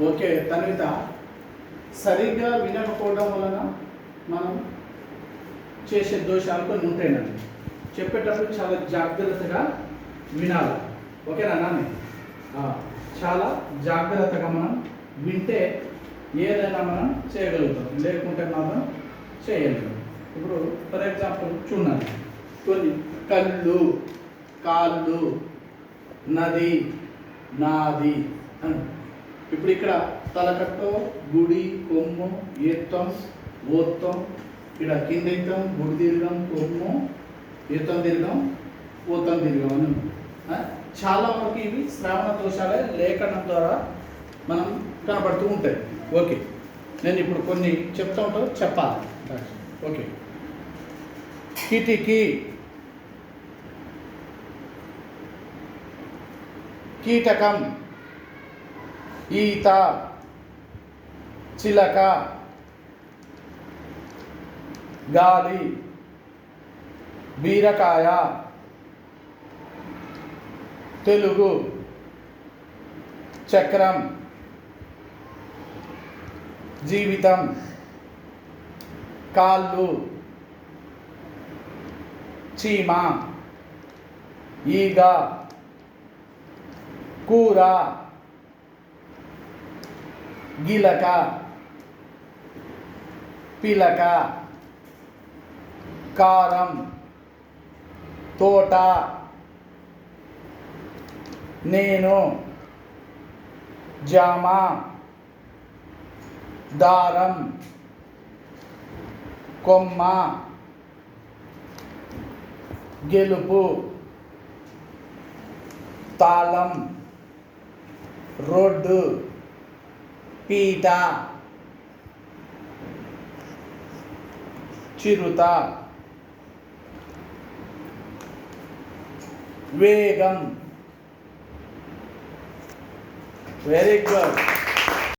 Okay తనిత సరిగ్గా వినకపోవడం వలన మనం చేసే దోషాలు కొన్ని ఉంటాయండి. చెప్పేటప్పుడు చాలా జాగ్రత్తగా వినాలి. ఓకేనా నాన్న? చాలా జాగ్రత్తగా మనం వింటే ఏదైనా మనం చేయగలుగుతాం, లేకుంటే మాత్రం చేయలేము. ఇప్పుడు ఫర్ ఎగ్జాంపుల్ చూడండి, కొన్ని కళ్ళు, కాళ్ళు, నది, నాది అని. ఇప్పుడు ఇక్కడ తలకట్టో, గుడి, కొమ్ము, ఏత్తం, ఓత్తం, ఇక్కడ కిందెత్తం, గుడి దీర్ఘం, కొమ్ము, ఏత్తం దీర్ఘం, ఓత్తం దీర్ఘం అని. చాలా వరకు ఇవి శ్రావణ దోషాలే లేఖనం ద్వారా మనం కనపడుతూ ఉంటాయి. ఓకే, నేను ఇప్పుడు కొన్ని చెప్తా ఉంటా, చెప్పాలి. ఓకే, కిటికీ, కీటకం, ఈత, చిలక, గాలి, బీరకాయ, తెలుగు, చక్రం, జీవితం, కాళ్ళు, చీమ, ఈగ, కూర, గిలక, పిలక, కారం, తోట, నేను, జామ, దారం, కొమ్మ, గెలుపు, తాళం, రోడ్డు, పీట, చిరుత, వేగం. Very good.